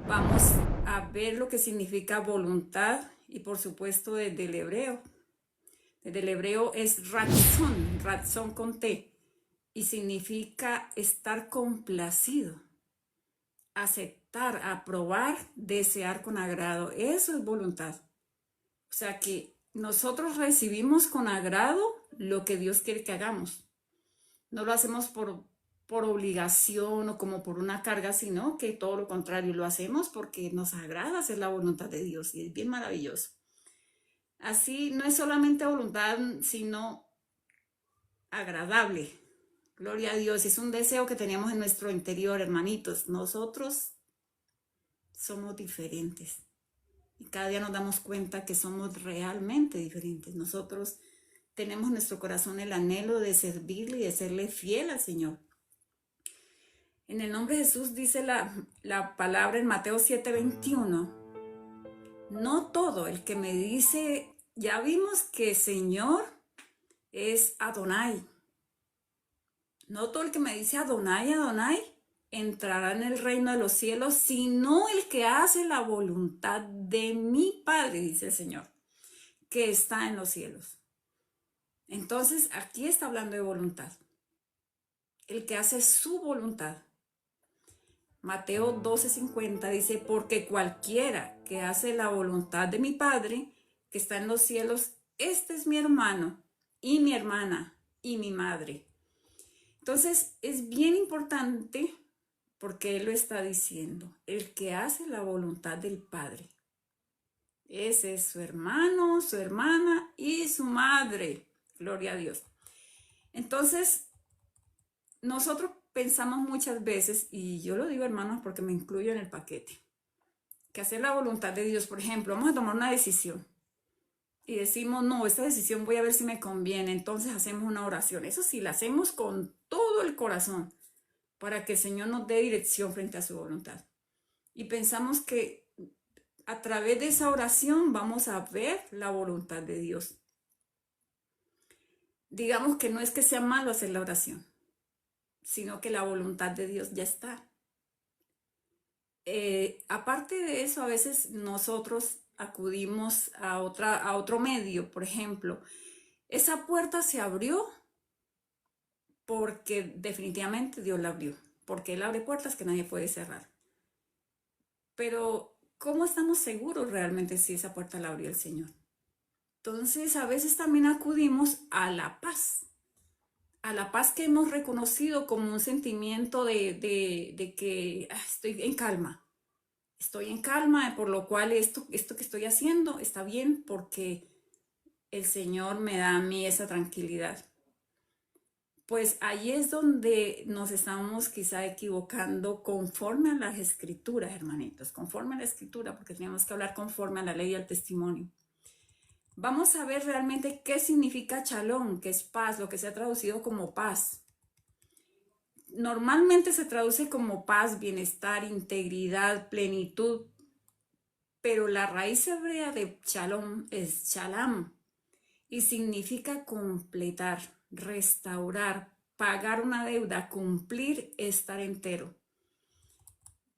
Vamos a ver lo que significa voluntad y por supuesto desde el hebreo. Desde el hebreo es ratzón, ratzón con T, y significa estar complacido, aceptar, aprobar, desear con agrado. Eso es voluntad. O sea que nosotros recibimos con agrado lo que Dios quiere que hagamos. No lo hacemos por obligación o como por una carga, sino que todo lo contrario, lo hacemos porque nos agrada hacer la voluntad de Dios y es bien maravilloso. Así no es solamente voluntad, sino agradable. Gloria a Dios, es un deseo que tenemos en nuestro interior, hermanitos. Nosotros somos diferentes y cada día nos damos cuenta que somos realmente diferentes. Nosotros tenemos en nuestro corazón el anhelo de servirle y de serle fiel al Señor. En el nombre de Jesús dice la palabra en Mateo 7:21. No todo el que me dice, ya vimos que Señor es Adonai. No todo el que me dice Adonai, Adonai, entrará en el reino de los cielos, sino el que hace la voluntad de mi Padre, dice el Señor, que está en los cielos. Entonces, aquí está hablando de voluntad. El que hace su voluntad. Mateo 12:50 dice, porque cualquiera que hace la voluntad de mi Padre, que está en los cielos, este es mi hermano y mi hermana y mi madre. Entonces, es bien importante porque Él lo está diciendo, el que hace la voluntad del Padre. Ese es su hermano, su hermana y su madre. Gloria a Dios. Entonces, nosotros pensamos muchas veces, y yo lo digo hermanos porque me incluyo en el paquete, que hacer la voluntad de Dios, por ejemplo, vamos a tomar una decisión y decimos, no, esta decisión voy a ver si me conviene, entonces hacemos una oración. Eso sí, la hacemos con todo el corazón para que el Señor nos dé dirección frente a su voluntad. Y pensamos que a través de esa oración vamos a ver la voluntad de Dios. Digamos que no es que sea malo hacer la oración, sino que la voluntad de Dios ya está. Aparte de eso, a veces nosotros acudimos a otro medio, por ejemplo, esa puerta se abrió porque definitivamente Dios la abrió, porque Él abre puertas que nadie puede cerrar. Pero, ¿cómo estamos seguros realmente si esa puerta la abrió el Señor? Entonces, a veces también acudimos a la paz que hemos reconocido como un sentimiento de que estoy en calma, por lo cual esto que estoy haciendo está bien porque el Señor me da a mí esa tranquilidad. Pues ahí es donde nos estamos quizá equivocando conforme a las escrituras, hermanitos, conforme a la escritura, porque tenemos que hablar conforme a la ley y al testimonio. Vamos a ver realmente qué significa shalom, que es paz, lo que se ha traducido como paz. Normalmente se traduce como paz, bienestar, integridad, plenitud, pero la raíz hebrea de shalom es shalam y significa completar, restaurar, pagar una deuda, cumplir, estar entero.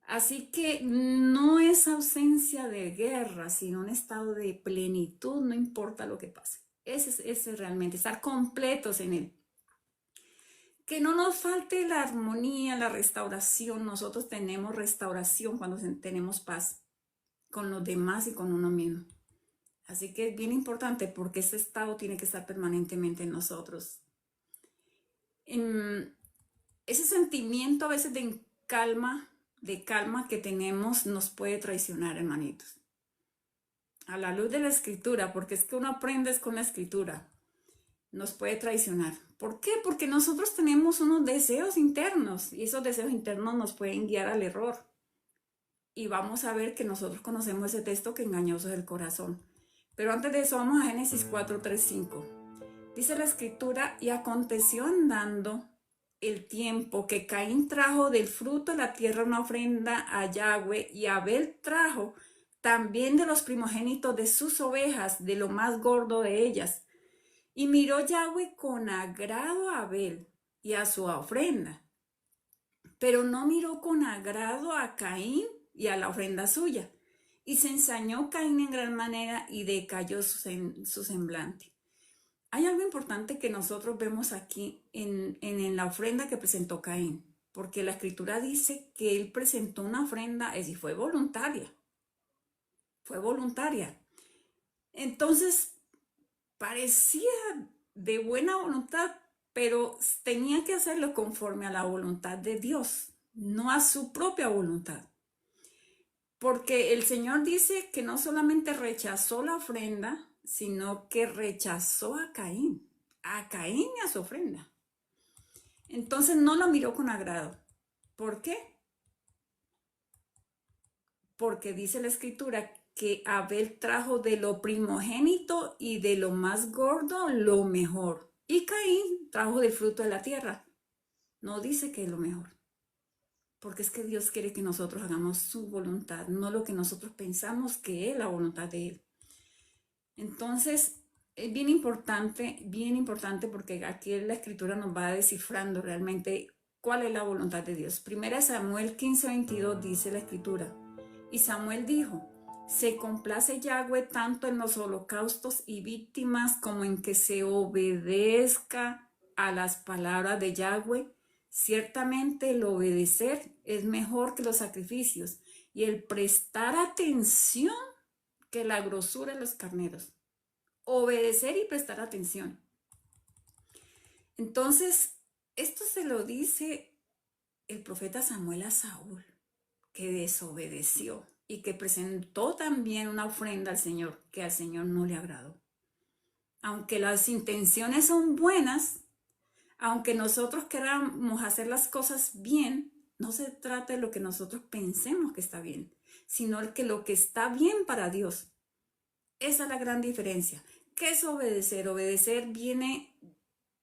Así que no es ausencia de guerra, sino un estado de plenitud, no importa lo que pase. Ese es realmente, estar completos en Él. Que no nos falte la armonía, la restauración. Nosotros tenemos restauración cuando tenemos paz con los demás y con uno mismo. Así que es bien importante porque ese estado tiene que estar permanentemente en nosotros. Ese sentimiento a veces de calma que tenemos nos puede traicionar, hermanitos. A la luz de la escritura, porque es que uno aprende con la escritura, nos puede traicionar. ¿Por qué? Porque nosotros tenemos unos deseos internos y esos deseos internos nos pueden guiar al error. Y vamos a ver que nosotros conocemos ese texto que engañoso es el corazón. Pero antes de eso vamos a Génesis 4, 3, 5. Dice la escritura, y aconteció andando el tiempo que Caín trajo del fruto de la tierra una ofrenda a Yahweh, y Abel trajo también de los primogénitos de sus ovejas, de lo más gordo de ellas. Y miró Yahweh con agrado a Abel y a su ofrenda, pero no miró con agrado a Caín y a la ofrenda suya. Y se ensañó Caín en gran manera y decayó su semblante. Hay algo importante que nosotros vemos aquí en la ofrenda que presentó Caín, porque la escritura dice que él presentó una ofrenda y fue voluntaria. Fue voluntaria. Entonces, parecía de buena voluntad, pero tenía que hacerlo conforme a la voluntad de Dios, no a su propia voluntad. Porque el Señor dice que no solamente rechazó la ofrenda, sino que rechazó a Caín y a su ofrenda. Entonces no lo miró con agrado. ¿Por qué? Porque dice la escritura que Abel trajo de lo primogénito y de lo más gordo lo mejor. Y Caín trajo del fruto de la tierra. No dice que es lo mejor. Porque es que Dios quiere que nosotros hagamos su voluntad, no lo que nosotros pensamos que es la voluntad de Él. Entonces, es bien importante porque aquí la escritura nos va descifrando realmente cuál es la voluntad de Dios. Primera Samuel 15:22 dice la escritura. Y Samuel dijo, se complace Yahweh tanto en los holocaustos y víctimas como en que se obedezca a las palabras de Yahweh. Ciertamente el obedecer es mejor que los sacrificios y el prestar atención que la grosura de los carneros. Obedecer y prestar atención. Entonces, esto se lo dice el profeta Samuel a Saúl, que desobedeció y que presentó también una ofrenda al Señor, que al Señor no le agradó. Aunque las intenciones son buenas, aunque nosotros queramos hacer las cosas bien, no se trata de lo que nosotros pensemos que está bien, sino que lo que está bien para Dios. Esa es la gran diferencia. ¿Qué es obedecer? Obedecer viene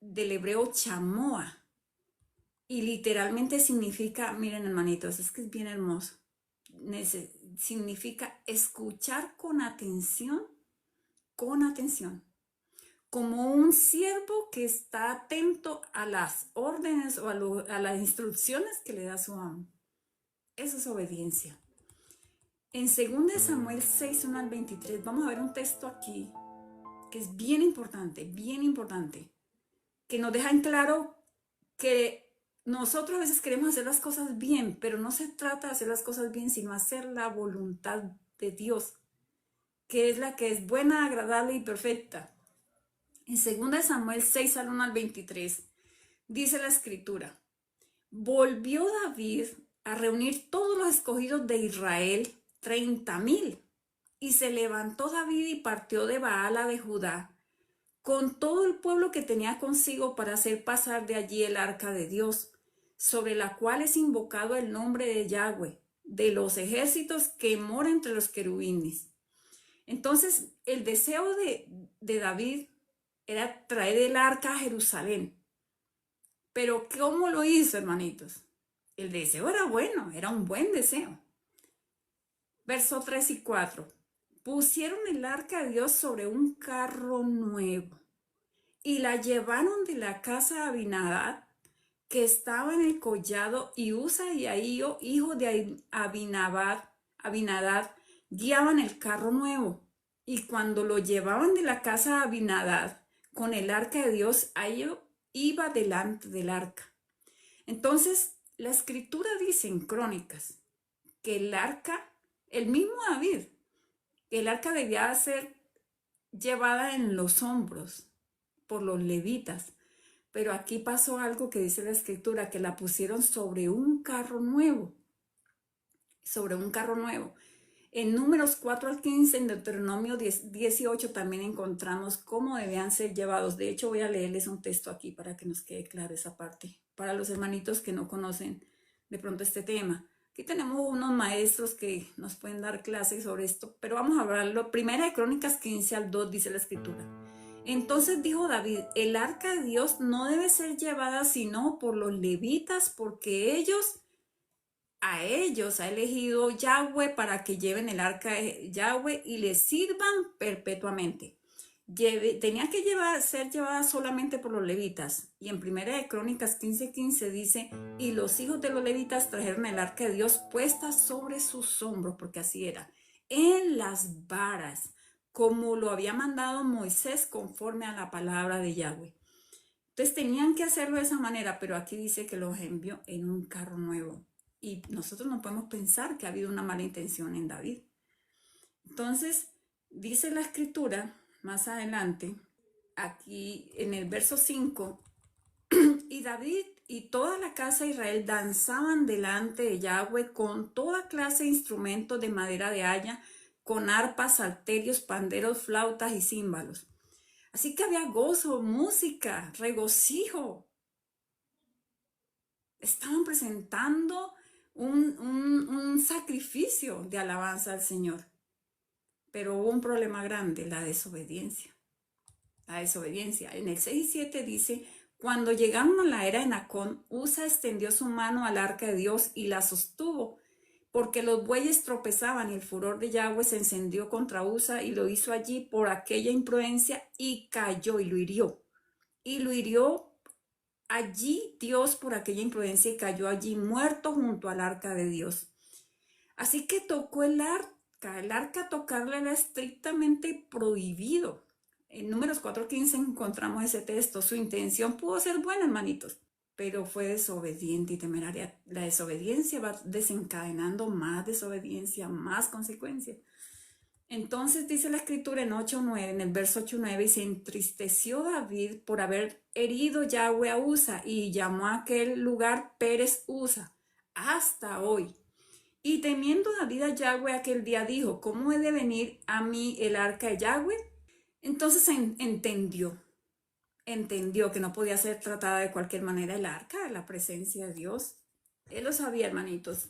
del hebreo chamoa y literalmente significa, miren hermanitos, es que es bien hermoso, significa escuchar con atención, como un siervo que está atento a las órdenes o a las instrucciones que le da su amo. Eso es obediencia. En 2 Samuel 6:1-23, vamos a ver un texto aquí que es bien importante, que nos deja en claro que nosotros a veces queremos hacer las cosas bien, pero no se trata de hacer las cosas bien, sino hacer la voluntad de Dios, que es la que es buena, agradable y perfecta. En 2 Samuel 6:1-23 dice la escritura, volvió David a reunir todos los escogidos de Israel, 30,000, y se levantó David y partió de Baala de Judá con todo el pueblo que tenía consigo para hacer pasar de allí el arca de Dios, sobre la cual es invocado el nombre de Yahweh, de los ejércitos que mora entre los querubines. Entonces, el deseo de David era traer el arca a Jerusalén. Pero ¿cómo lo hizo, hermanitos? El deseo era bueno, era un buen deseo. Verso 3 y 4. Pusieron el arca de Dios sobre un carro nuevo y la llevaron de la casa de Abinadab, que estaba en el collado, y Usa y Ahío, hijo de Abinadab, guiaban el carro nuevo. Y cuando lo llevaban de la casa de Abinadab con el arca de Dios, Ahío iba delante del arca. Entonces, la escritura dice en Crónicas que el arca, el mismo David, que el arca debía ser llevada en los hombros por los levitas. Pero aquí pasó algo que dice la escritura, que la pusieron sobre un carro nuevo. En Números 4-15, en Deuteronomio 18 también encontramos cómo debían ser llevados. De hecho, voy a leerles un texto aquí para que nos quede claro esa parte. Para los hermanitos que no conocen de pronto este tema. Aquí tenemos unos maestros que nos pueden dar clases sobre esto, pero vamos a hablarlo. Primera de Crónicas 15-2 dice la escritura. Entonces dijo David, el arca de Dios no debe ser llevada sino por los levitas, porque a ellos ha elegido Yahweh para que lleven el arca de Yahweh y le sirvan perpetuamente. tenía que ser llevada solamente por los levitas. Y en Primera de Crónicas 15:15 dice, y los hijos de los levitas trajeron el arca de Dios puesta sobre sus hombros, porque así era, en las varas, como lo había mandado Moisés conforme a la palabra de Yahweh. Entonces tenían que hacerlo de esa manera, pero aquí dice que los envió en un carro nuevo. Y nosotros no podemos pensar que ha habido una mala intención en David. Entonces, dice la escritura más adelante, aquí en el verso 5, y David y toda la casa de Israel danzaban delante de Yahweh con toda clase de instrumentos de madera de haya, con arpas, salterios, panderos, flautas y címbalos. Así que había gozo, música, regocijo. Estaban presentando un sacrificio de alabanza al Señor. Pero hubo un problema grande, la desobediencia. La desobediencia. En el 6 y 7 dice, cuando llegaron a la era de Nacón, Usa extendió su mano al arca de Dios y la sostuvo, porque los bueyes tropezaban y el furor de Yahweh se encendió contra Usa y lo hizo allí por aquella imprudencia y cayó y lo hirió. Y lo hirió allí Dios por aquella imprudencia y cayó allí muerto junto al arca de Dios. Así que tocó el arca. El arca tocarla era estrictamente prohibido. En Números 4:15 encontramos ese texto. Su intención pudo ser buena, hermanitos, pero fue desobediente y temeraria. La desobediencia va desencadenando más desobediencia, más consecuencias. Entonces dice la escritura en 8:9, en el verso 8:9, y se entristeció David por haber herido Yahweh a Usa y llamó a aquel lugar Pérez Usa hasta hoy. Y temiendo David a Yahweh aquel día dijo, ¿cómo he de venir a mí el arca de Yahweh? Entonces entendió que no podía ser tratada de cualquier manera el arca, de la presencia de Dios. Él lo sabía, hermanitos.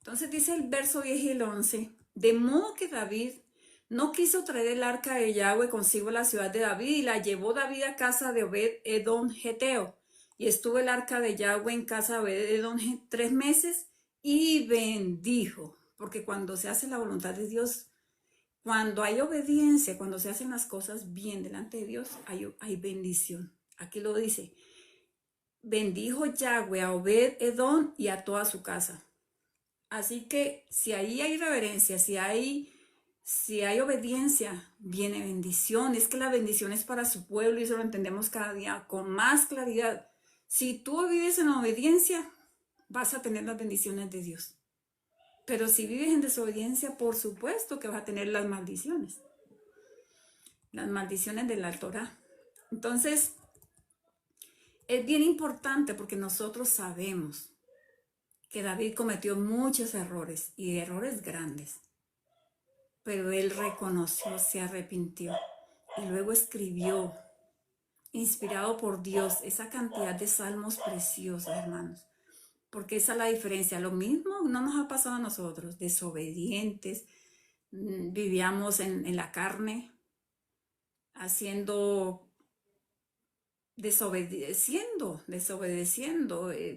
Entonces dice el verso 10 y el 11, de modo que David no quiso traer el arca de Yahweh consigo a la ciudad de David y la llevó David a casa de Obed-Edom Geteo. Y estuvo el arca de Yahweh en casa de Obed-Edom 3 meses y bendijo, porque cuando se hace la voluntad de Dios, cuando hay obediencia, cuando se hacen las cosas bien delante de Dios, hay bendición. Aquí lo dice, bendijo Yahweh a Obed-Edom y a toda su casa. Así que si ahí hay reverencia, si hay obediencia, viene bendición. Es que la bendición es para su pueblo y eso lo entendemos cada día con más claridad. Si tú vives en obediencia, vas a tener las bendiciones de Dios. Pero si vives en desobediencia, por supuesto que vas a tener las maldiciones. Las maldiciones de la Torah. Entonces, es bien importante porque nosotros sabemos que David cometió muchos errores y errores grandes. Pero él reconoció, se arrepintió y luego escribió, inspirado por Dios, esa cantidad de salmos preciosos, hermanos. Porque esa es la diferencia. Lo mismo no nos ha pasado a nosotros, desobedientes, vivíamos en la carne, desobedeciendo,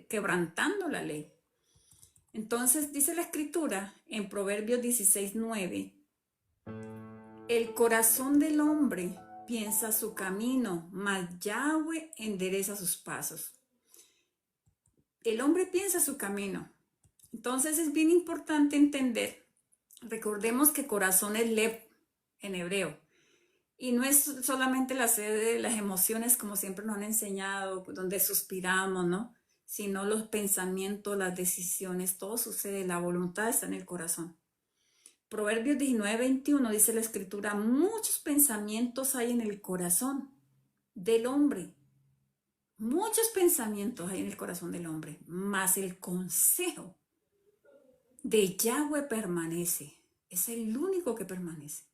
quebrantando la ley. Entonces dice la escritura en Proverbios 16:9, el corazón del hombre piensa su camino, mas Yahweh endereza sus pasos. El hombre piensa su camino. Entonces es bien importante entender, recordemos que corazón es lev en hebreo. Y no es solamente la sede de las emociones, como siempre nos han enseñado, donde suspiramos, ¿no? Sino los pensamientos, las decisiones, todo sucede, la voluntad está en el corazón. Proverbios 19:21 dice la escritura, muchos pensamientos hay en el corazón del hombre. Muchos pensamientos hay en el corazón del hombre, mas el consejo de Yahweh permanece. Es el único que permanece.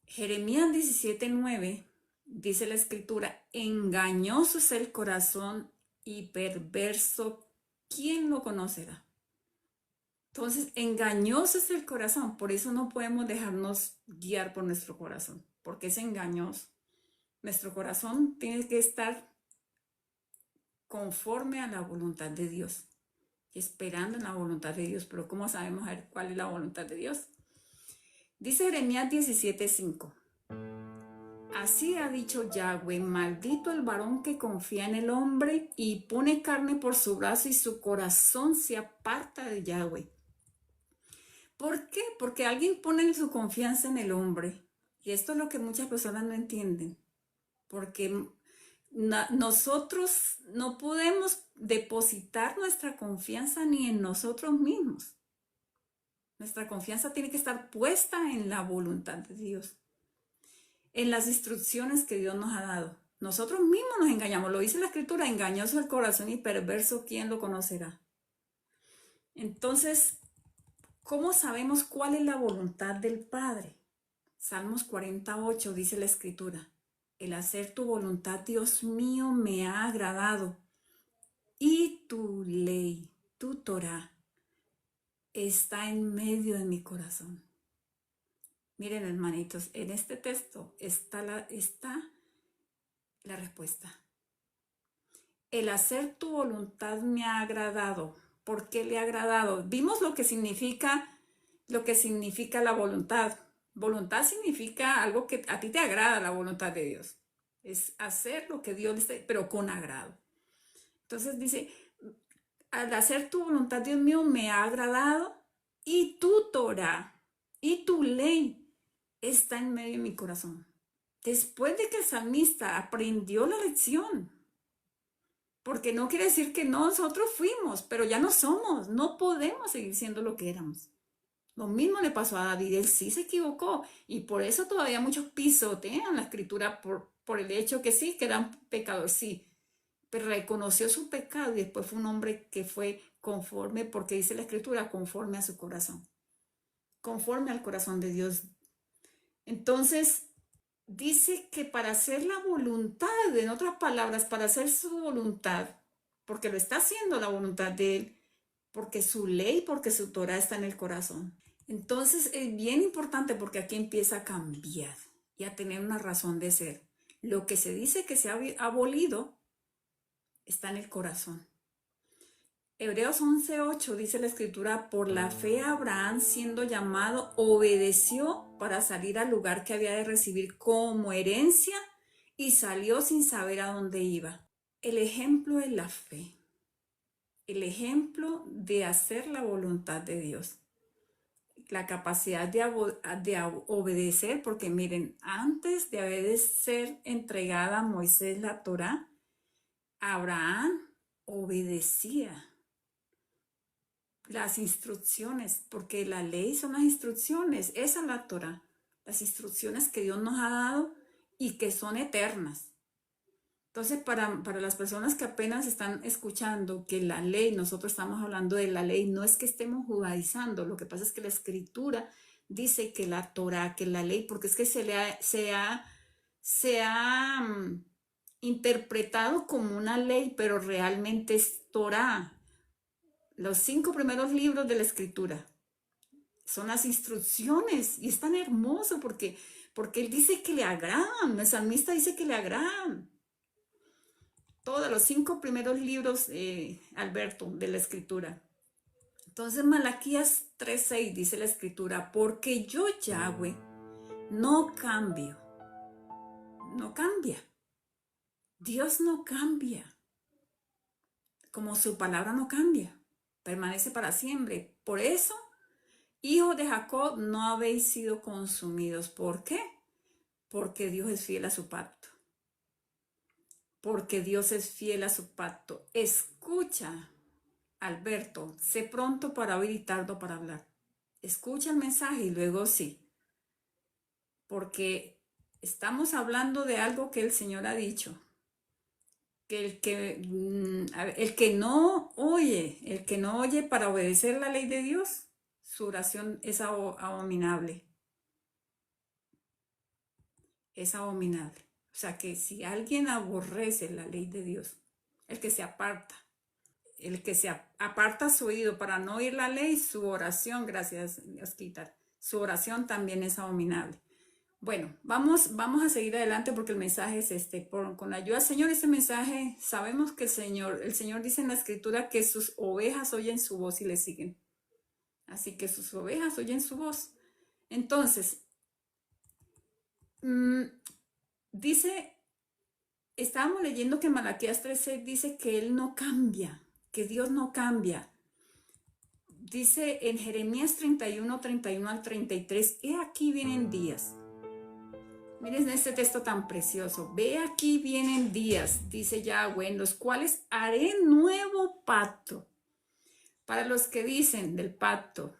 Jeremías 17:9 dice la escritura, engañoso es el corazón y perverso, ¿quién lo conocerá? Entonces, engañoso es el corazón, por eso no podemos dejarnos guiar por nuestro corazón, porque es engañoso. Nuestro corazón tiene que estar conforme a la voluntad de Dios, esperando en la voluntad de Dios, pero ¿cómo sabemos cuál es la voluntad de Dios? Dice Jeremías 17:5. Así ha dicho Yahweh, maldito el varón que confía en el hombre y pone carne por su brazo y su corazón se aparta de Yahweh. ¿Por qué? Porque alguien pone su confianza en el hombre. Y esto es lo que muchas personas no entienden. Porque nosotros no podemos depositar nuestra confianza ni en nosotros mismos. Nuestra confianza tiene que estar puesta en la voluntad de Dios, en las instrucciones que Dios nos ha dado. Nosotros mismos nos engañamos. Lo dice la Escritura, engañoso el corazón y perverso, ¿quién lo conocerá? Entonces, ¿cómo sabemos cuál es la voluntad del Padre? Salmos 48 dice la Escritura, el hacer tu voluntad, Dios mío, me ha agradado, y tu ley, tu Torah, está en medio de mi corazón. Miren, hermanitos, en este texto está la respuesta. El hacer tu voluntad me ha agradado. ¿Por qué le ha agradado? Vimos lo que significa la voluntad. Voluntad significa algo que a ti te agrada, la voluntad de Dios. Es hacer lo que Dios dice, pero con agrado. Entonces dice, al hacer tu voluntad, Dios mío, me ha agradado, y tu Torah, y tu ley está en medio de mi corazón. Después de que el salmista aprendió la lección, porque no quiere decir que nosotros fuimos, pero ya no somos, no podemos seguir siendo lo que éramos. Lo mismo le pasó a David, él sí se equivocó y por eso todavía muchos pisotean la escritura por el hecho que sí, que era un pecador, sí, pero reconoció su pecado y después fue un hombre que fue conforme, porque dice la escritura, conforme a su corazón, conforme al corazón de Dios. Entonces, dice que para hacer la voluntad, en otras palabras, para hacer su voluntad, porque lo está haciendo la voluntad de él, porque su ley, porque su Torah está en el corazón. Entonces es bien importante porque aquí empieza a cambiar y a tener una razón de ser. Lo que se dice que se ha abolido está en el corazón. Hebreos 11:8 dice la escritura, por la fe Abraham siendo llamado obedeció para salir al lugar que había de recibir como herencia y salió sin saber a dónde iba. El ejemplo es la fe, el ejemplo de hacer la voluntad de Dios, la capacidad de obedecer, porque miren, antes de haber de ser entregada a Moisés la Torá, Abraham obedecía las instrucciones, porque la ley son las instrucciones, esa es la Torah, las instrucciones que Dios nos ha dado y que son eternas. Entonces, para las personas que apenas están escuchando que la ley, nosotros estamos hablando de la ley, no es que estemos judaizando, lo que pasa es que la escritura dice que la Torah, que la ley, porque es que se ha interpretado como una ley, pero realmente es Torah. Los 5 primeros libros de la escritura son las instrucciones y es tan hermoso porque él dice que le agradan, el salmista dice que le agradan. Todos los 5 primeros libros, Alberto, de la escritura. Entonces Malaquías 3:6 dice la escritura, porque yo Yahweh no cambio, no cambia. Dios no cambia, como su palabra no cambia, permanece para siempre. Por eso, hijos de Jacob, no habéis sido consumidos. ¿Por qué? Porque Dios es fiel a su pacto. Porque Dios es fiel a su pacto. Escucha, Alberto, sé pronto para oír y tardo para hablar. Escucha el mensaje y luego sí. Porque estamos hablando de algo que el Señor ha dicho. Que el que no oye para obedecer la ley de Dios, su oración es abominable. Es abominable. O sea que si alguien aborrece la ley de Dios, el que se aparta su oído para no oír la ley, su oración, gracias Osquitar, su oración también es abominable. Bueno, vamos a seguir adelante porque el mensaje es con la ayuda del Señor, ese mensaje, sabemos que el Señor dice en la escritura que sus ovejas oyen su voz y le siguen. Así que sus ovejas oyen su voz. Entonces, Mm, dice, estábamos leyendo que Malaquías 3:6 dice que Él no cambia, que Dios no cambia. Dice en Jeremías 31 al 33, he aquí vienen días. Miren este texto tan precioso. Ve aquí vienen días, dice Yahweh, en los cuales haré nuevo pacto. Para los que dicen del pacto,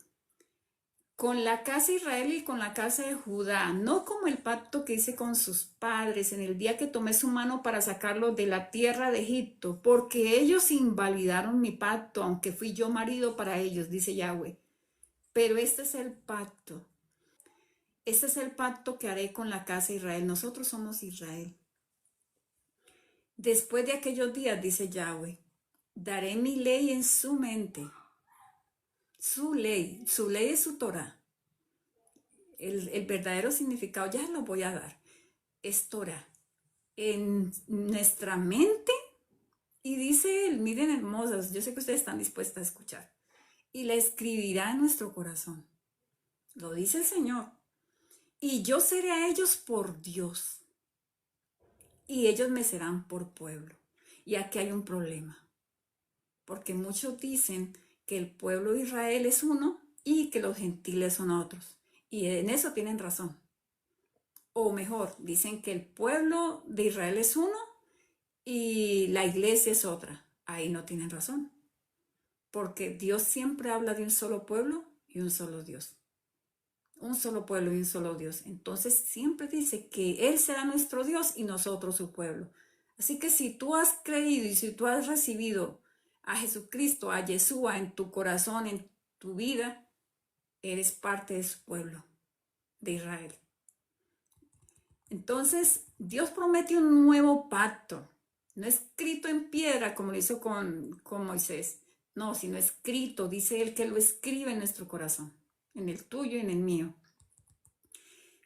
con la casa de Israel y con la casa de Judá, no como el pacto que hice con sus padres en el día que tomé su mano para sacarlos de la tierra de Egipto, porque ellos invalidaron mi pacto, aunque fui yo marido para ellos, dice Yahweh. Pero este es el pacto. Este es el pacto que haré con la casa de Israel. Nosotros somos Israel. Después de aquellos días, dice Yahweh, daré mi ley en su mente. Su ley es su Torah. El verdadero significado ya lo voy a dar. Es Torah. En nuestra mente, y dice él, miren hermosas, yo sé que ustedes están dispuestas a escuchar, y la escribirá en nuestro corazón. Lo dice el Señor. Y yo seré a ellos por Dios, y ellos me serán por pueblo. Y aquí hay un problema, porque muchos dicen que el pueblo de Israel es uno y que los gentiles son otros. Y en eso tienen razón. O mejor, dicen que el pueblo de Israel es uno y la iglesia es otra. Ahí no tienen razón. Porque Dios siempre habla de un solo pueblo y un solo Dios. Un solo pueblo y un solo Dios. Entonces siempre dice que Él será nuestro Dios y nosotros su pueblo. Así que si tú has creído y si tú has recibido a Jesucristo, a Yeshua en tu corazón, en tu vida, eres parte de su pueblo, de Israel. Entonces, Dios promete un nuevo pacto, no escrito en piedra como lo hizo con Moisés, no, sino escrito, dice Él que lo escribe en nuestro corazón, en el tuyo y en el mío.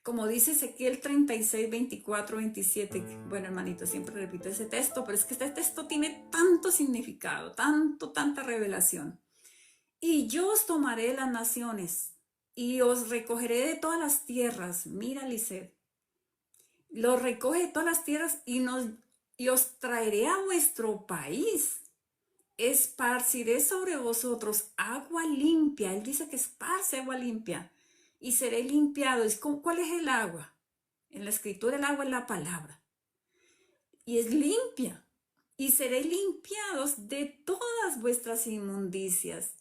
Como dice Ezequiel 36, 24, 27, bueno hermanito, siempre repito ese texto, pero es que este texto tiene tanto significado, tanta revelación. Y yo os tomaré las naciones y os recogeré de todas las tierras, mira Lisset, los recoge de todas las tierras y os traeré a vuestro país. Esparciré sobre vosotros agua limpia. Él dice que esparce agua limpia y seré limpiado. ¿Cuál es el agua? En la escritura el agua es la palabra. Y es limpia. Y seréis limpiados de todas vuestras inmundicias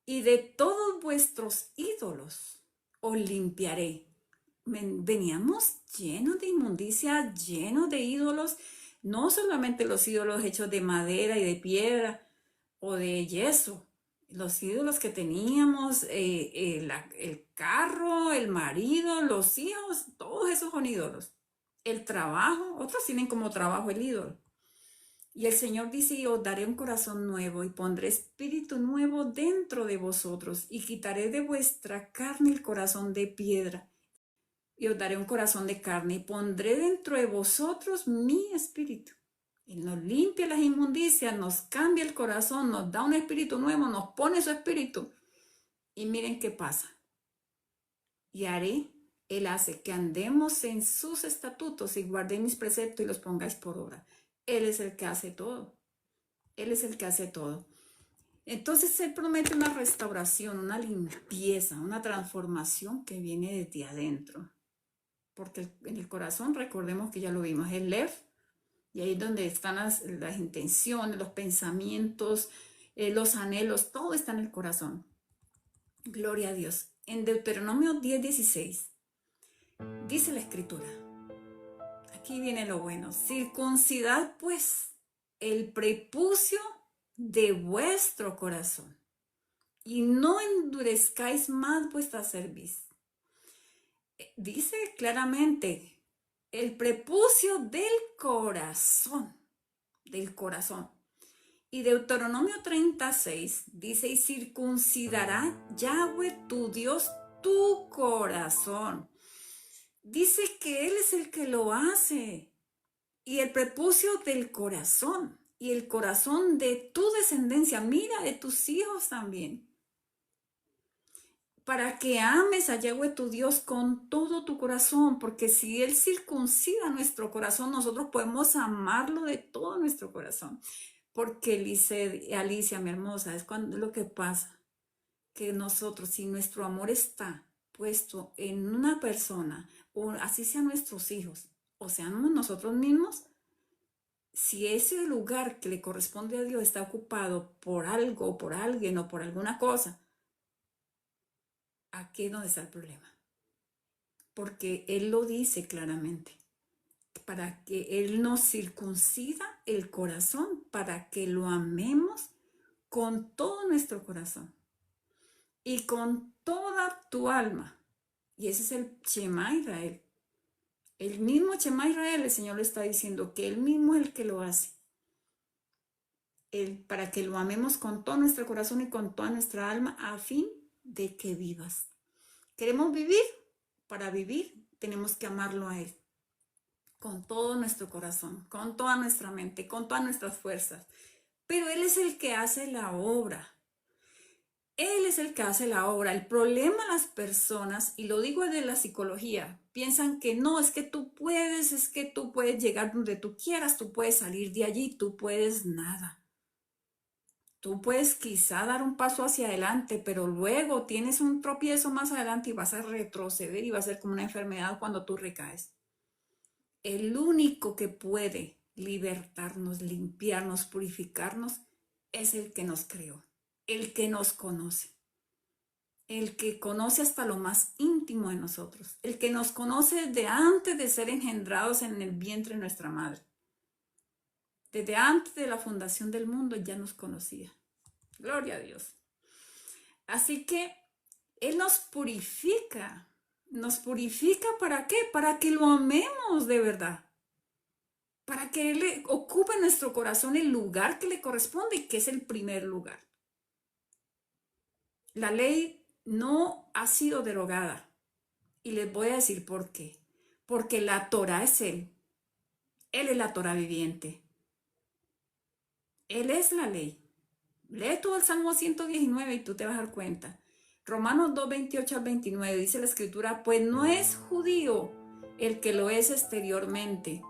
y de todos vuestros ídolos. Os limpiaré. Veníamos llenos de inmundicia, llenos de ídolos, no solamente los ídolos hechos de madera y de piedra o de yeso, los ídolos que teníamos, el carro, el marido, los hijos, todos esos son ídolos. El trabajo, otros tienen como trabajo el ídolo. Y el Señor dice, y os daré un corazón nuevo y pondré espíritu nuevo dentro de vosotros y quitaré de vuestra carne el corazón de piedra y os daré un corazón de carne y pondré dentro de vosotros mi espíritu. Él nos limpia las inmundicias, nos cambia el corazón, nos da un espíritu nuevo, nos pone su espíritu. Y miren qué pasa. Y haré, Él hace que andemos en sus estatutos y guardéis mis preceptos y los pongáis por obra. Él es el que hace todo. Él es el que hace todo. Entonces Él promete una restauración, una limpieza, una transformación que viene desde adentro. Porque en el corazón, recordemos que ya lo vimos, el Lev, y ahí es donde están las intenciones, los pensamientos, los anhelos, todo está en el corazón. Gloria a Dios. En Deuteronomio 10:16 dice la escritura, aquí viene lo bueno, circuncidad pues el prepucio de vuestro corazón y no endurezcáis más vuestra cerviz. Dice claramente, el prepucio del corazón. Y Deuteronomio 36 dice, y circuncidará Yahweh tu Dios tu corazón. Dice que Él es el que lo hace. Y el prepucio del corazón. Y el corazón de tu descendencia. Mira, de tus hijos también. para que ames a Yahweh tu Dios con todo tu corazón, porque si Él circuncida nuestro corazón, nosotros podemos amarlo de todo nuestro corazón. Porque Alicia, mi hermosa, es cuando lo que pasa, que nosotros, si nuestro amor está puesto en una persona, o así sean nuestros hijos, o seamos nosotros mismos, si ese lugar que le corresponde a Dios está ocupado por algo, por alguien o por alguna cosa, aquí es donde está el problema. Porque Él lo dice claramente, para que Él nos circuncida el corazón, para que lo amemos con todo nuestro corazón y con toda tu alma. Y ese es el Shema Israel. El mismo Shema Israel, el Señor le está diciendo que Él mismo es el que lo hace. Para que lo amemos con todo nuestro corazón y con toda nuestra alma, a fin de que vivas. ¿Queremos vivir? Para vivir tenemos que amarlo a Él. Con todo nuestro corazón, con toda nuestra mente, con todas nuestras fuerzas. Pero Él es el que hace la obra. Él es el que hace la obra. El problema las personas, y lo digo desde la psicología, piensan que no, es que tú puedes llegar donde tú quieras, tú puedes salir de allí, tú puedes nada. Tú puedes quizá dar un paso hacia adelante, pero luego tienes un tropiezo más adelante y vas a retroceder y va a ser como una enfermedad cuando tú recaes. El único que puede libertarnos, limpiarnos, purificarnos, es el que nos creó, el que nos conoce, el que conoce hasta lo más íntimo de nosotros, el que nos conoce desde antes de ser engendrados en el vientre de nuestra madre. Desde antes de la fundación del mundo ya nos conocía. Gloria a Dios. Así que Él nos purifica. ¿Nos purifica para qué? Para que lo amemos de verdad. Para que Él ocupe en nuestro corazón el lugar que le corresponde y que es el primer lugar. La ley no ha sido derogada. Y les voy a decir por qué. Porque la Torah es Él. Él es la Torah viviente. Él es la ley. Lee todo el Salmo 119 y tú te vas a dar cuenta. Romanos 2, 28 al 29 dice la escritura, pues no es judío el que lo es exteriormente,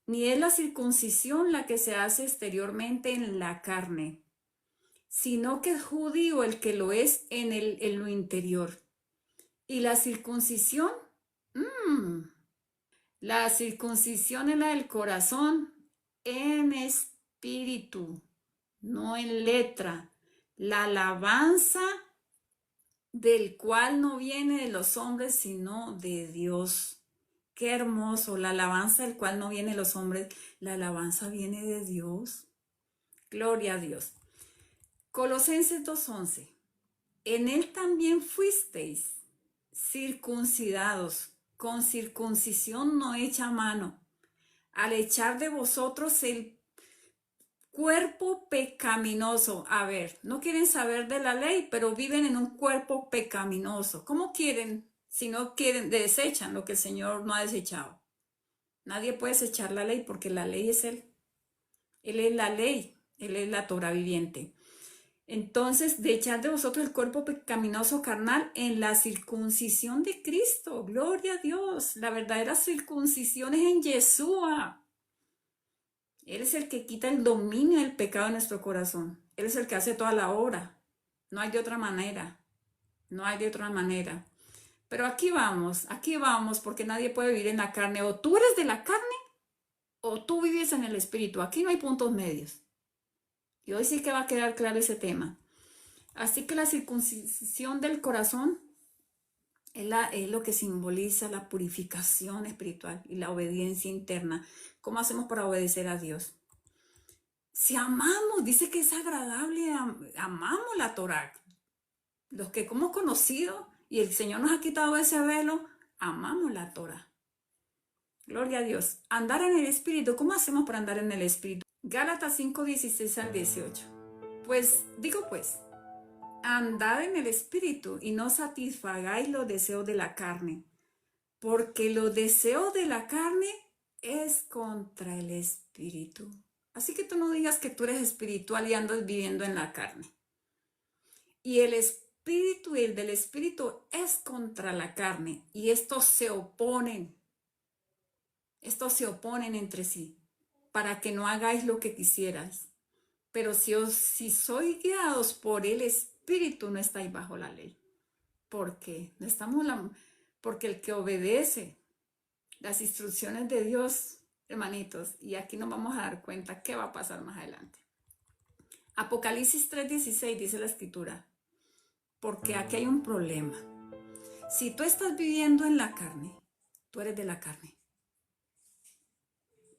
ni es la circuncisión la que se hace exteriormente en la carne, sino que es judío el que lo es en lo interior. Y la circuncisión, la circuncisión es la del corazón en espíritu, no en letra. La alabanza del cual no viene de los hombres, sino de Dios. Qué hermoso, la alabanza del cual no viene de los hombres, la alabanza viene de Dios. Gloria a Dios. Colosenses 2:11. En él también fuisteis circuncidados, con circuncisión no hecha a mano, al echar de vosotros el cuerpo pecaminoso. A ver, no quieren saber de la ley, pero viven en un cuerpo pecaminoso. ¿Cómo quieren? Si no quieren, desechan lo que el Señor no ha desechado. Nadie puede desechar la ley porque la ley es Él. Él es la ley, Él es la Torah viviente. Entonces, de echar de vosotros el cuerpo pecaminoso carnal en la circuncisión de Cristo. Gloria a Dios. La verdadera circuncisión es en Yeshua. Él es el que quita el dominio del pecado de nuestro corazón. Él es el que hace toda la obra. No hay de otra manera. No hay de otra manera. Pero aquí vamos, porque nadie puede vivir en la carne. O tú eres de la carne o tú vives en el espíritu. Aquí no hay puntos medios. Y hoy sí que va a quedar claro ese tema. Así que la circuncisión del corazón es lo que simboliza la purificación espiritual y la obediencia interna. ¿Cómo hacemos para obedecer a Dios? Si amamos, dice que es agradable, amamos la Torah. Los que hemos conocido y el Señor nos ha quitado ese velo, amamos la Torah. Gloria a Dios. Andar en el Espíritu. ¿Cómo hacemos para andar en el Espíritu? Gálatas 5, 16 al 18. Pues, andad en el Espíritu y no satisfagáis los deseos de la carne, porque los deseos de la carne es contra el Espíritu. Así que tú no digas que tú eres espiritual y andas viviendo en la carne. Y el espíritu y el del espíritu es contra la carne, y estos se oponen entre sí, para que no hagáis lo que quisierais. Pero si sois guiados por el espíritu, no estáis bajo la ley. ¿Por qué? Porque el que obedece las instrucciones de Dios, hermanitos, y aquí nos vamos a dar cuenta qué va a pasar más adelante. Apocalipsis 3:16 dice la escritura, porque aquí hay un problema. Si tú estás viviendo en la carne, tú eres de la carne.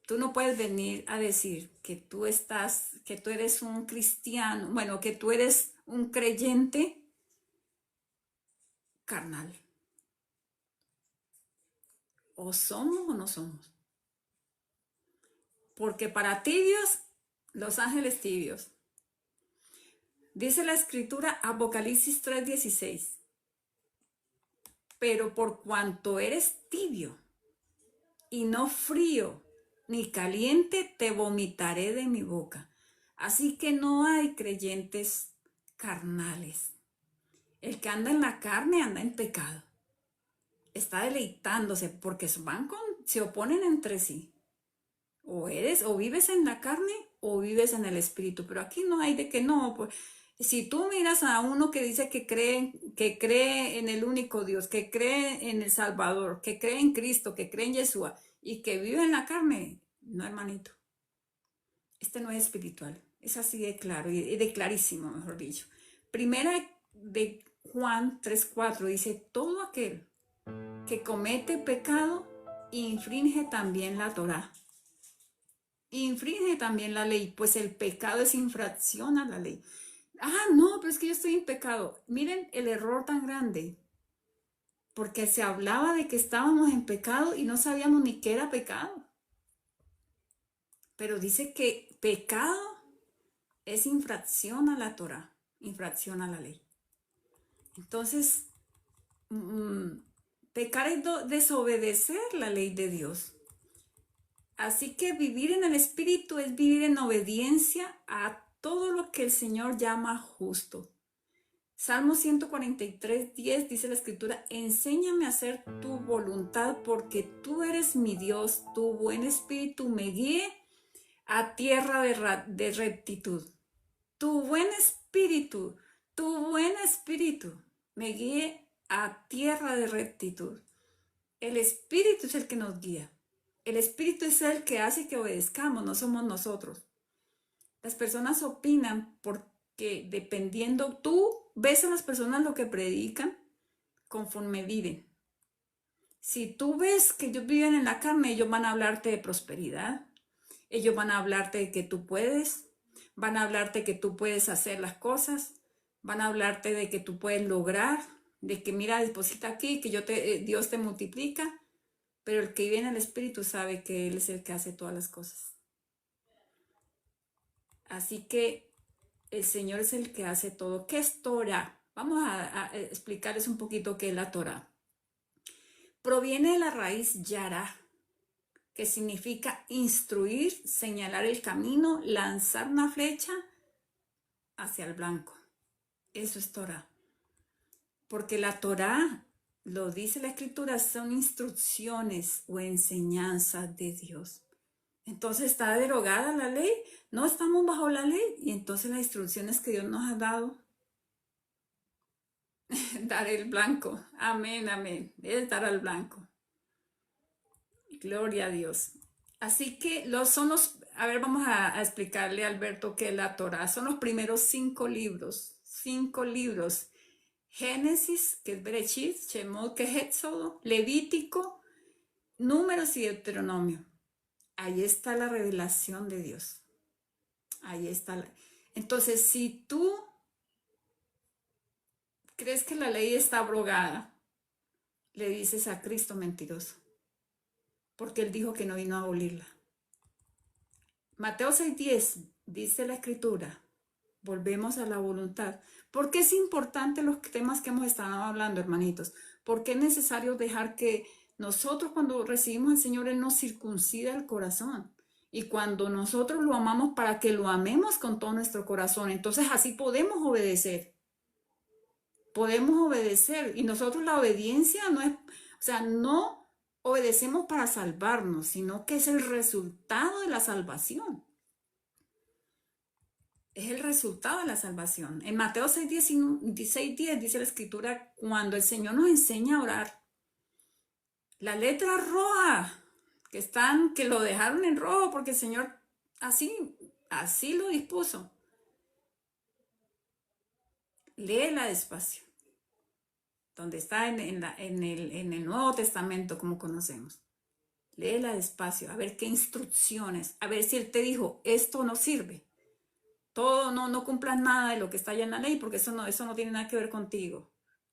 Tú no puedes venir a decir que tú eres un cristiano, bueno, que tú eres un creyente carnal. O somos o no somos. Porque para tibios, los ángeles tibios. Dice la escritura, Apocalipsis 3:16. Pero por cuanto eres tibio y no frío ni caliente, te vomitaré de mi boca. Así que no hay creyentes carnales. El que anda en la carne anda en pecado. Está deleitándose porque se oponen entre sí. O vives en la carne o vives en el espíritu. Pero aquí no hay de que no. Pues, si tú miras a uno que dice que cree en el único Dios, que cree en el Salvador, que cree en Cristo, que cree en Yeshua y que vive en la carne, no, hermanito. Este no es espiritual. Es así de claro y de clarísimo, mejor dicho. Primera de Juan 3:4 dice, todo aquel que comete pecado infringe también la Torá. Infringe también la ley, pues el pecado es infracción a la ley. No, pero es que yo estoy en pecado. Miren el error tan grande, porque se hablaba de que estábamos en pecado y no sabíamos ni qué era pecado. Pero dice que pecado es infracción a la Torá, infracción a la ley. Entonces, pecar es desobedecer la ley de Dios. Así que vivir en el Espíritu es vivir en obediencia a todo lo que el Señor llama justo. Salmo 143:10 dice la escritura, enséñame a hacer tu voluntad porque tú eres mi Dios, tu buen espíritu me guíe a tierra de rectitud. Tu buen espíritu me guíe a tierra de rectitud. El Espíritu es el que nos guía. El Espíritu es el que hace que obedezcamos, no somos nosotros. Las personas opinan porque dependiendo, tú ves a las personas lo que predican conforme viven. Si tú ves que ellos viven en la carne, ellos van a hablarte de prosperidad, ellos van a hablarte de que tú puedes, van a hablarte que tú puedes hacer las cosas, van a hablarte de que tú puedes lograr, de que mira, deposita aquí, que Dios te multiplica. Pero el que vive en el Espíritu sabe que Él es el que hace todas las cosas. Así que el Señor es el que hace todo. ¿Qué es Torah? Vamos a explicarles un poquito qué es la Torah. Proviene de la raíz yara, que significa instruir, señalar el camino, lanzar una flecha hacia el blanco. Eso es Torah. Porque la Torah, lo dice la escritura, son instrucciones o enseñanzas de Dios. Entonces, ¿está derogada la ley? No estamos bajo la ley. Y entonces las instrucciones que Dios nos ha dado, dar el blanco. Amén, amén. Es dar al blanco. Gloria a Dios. Así que vamos a explicarle a Alberto qué es la Torah. Son los primeros 5 libros. 5 libros. Génesis, que es Bereshit, Shemot, que es Éxodo, Levítico, Números y Deuteronomio. Ahí está la revelación de Dios. Ahí está. Entonces, si tú crees que la ley está abrogada, le dices a Cristo mentiroso, porque Él dijo que no vino a abolirla. Mateo 6:10 dice la escritura, volvemos a la voluntad. ¿Por qué es importante los temas que hemos estado hablando, hermanitos? Porque es necesario dejar que nosotros cuando recibimos al Señor, Él nos circuncida el corazón. Y cuando nosotros lo amamos, para que lo amemos con todo nuestro corazón. Entonces así podemos obedecer. podemos obedecer. Y nosotros la obediencia no es, o sea, no obedecemos para salvarnos, sino que es el resultado de la salvación. Es el resultado de la salvación. En Mateo 6:10 dice la escritura, cuando el Señor nos enseña a orar, la letra roja, que lo dejaron en rojo porque el Señor así lo dispuso. Léela despacio, donde está en el Nuevo Testamento, como conocemos. Léela despacio, a ver qué instrucciones, a ver si Él te dijo, esto no sirve. Todo, no cumplas nada de lo que está allá en la ley, porque eso no tiene nada que ver contigo.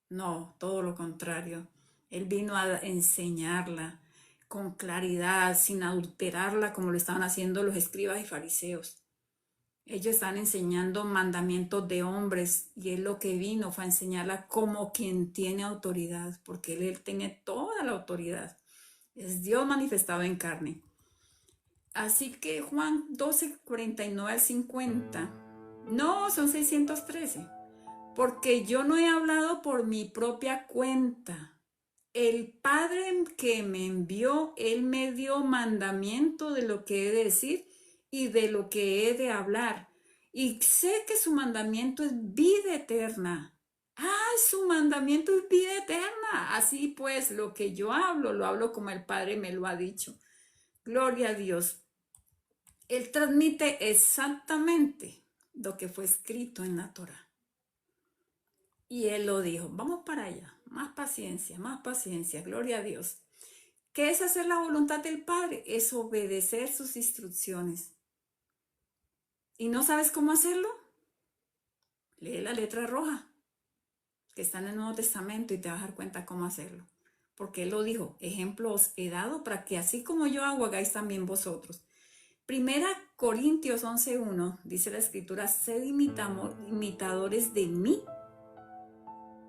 No, todo lo contrario. Él vino a enseñarla con claridad, sin adulterarla como lo estaban haciendo los escribas y fariseos. Ellos están enseñando mandamientos de hombres y él lo que vino fue a enseñarla como quien tiene autoridad, porque él tiene toda la autoridad. Es Dios manifestado en carne. Así que Juan 12:49 al 50. No, son 613. Porque yo no he hablado por mi propia cuenta. El Padre que me envió, Él me dio mandamiento de lo que he de decir y de lo que he de hablar. Y sé que su mandamiento es vida eterna. Ah, su mandamiento es vida eterna. Así pues, lo que yo hablo, lo hablo como el Padre me lo ha dicho. Gloria a Dios. Él transmite exactamente lo que fue escrito en la Torá. Y él lo dijo, vamos para allá, más paciencia, gloria a Dios. ¿Qué es hacer la voluntad del Padre? Es obedecer sus instrucciones. ¿Y no sabes cómo hacerlo? Lee la letra roja, que está en el Nuevo Testamento, y te vas a dar cuenta cómo hacerlo. Porque él lo dijo, ejemplo os he dado para que así como yo hago, hagáis también vosotros. Primera Corintios 11:1 dice la escritura, sed imitadores de mí.